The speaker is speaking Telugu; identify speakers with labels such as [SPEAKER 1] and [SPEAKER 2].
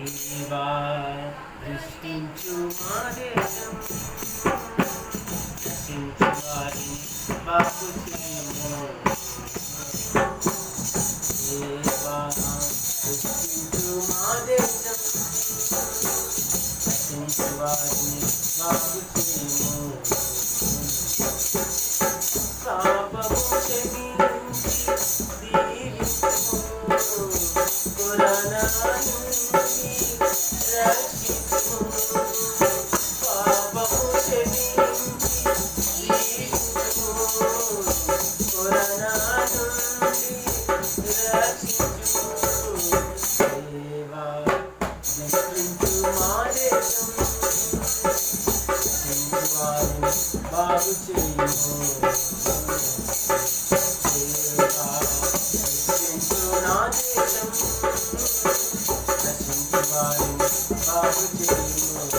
[SPEAKER 1] దేవా దృష్టించు మా దేశం, రక్షించు వారిని బాగు చేయము. దేవా దృష్టించు మా దేశం, రక్షించు వారిని బాగు చేయము. పాపము క్షమించి దీవించుము, కరోనా నుండి రక్షించుము. పాపము క్షమించి దీవించుము, కరోనా నుండి రక్షించుము. దేవా దృష్టించు మా దేశం, రక్షించు వారిని బాగు చేయము. దేవా దృష్టించు నా దేశం, రక్షించు వారిని బాగు చేయము.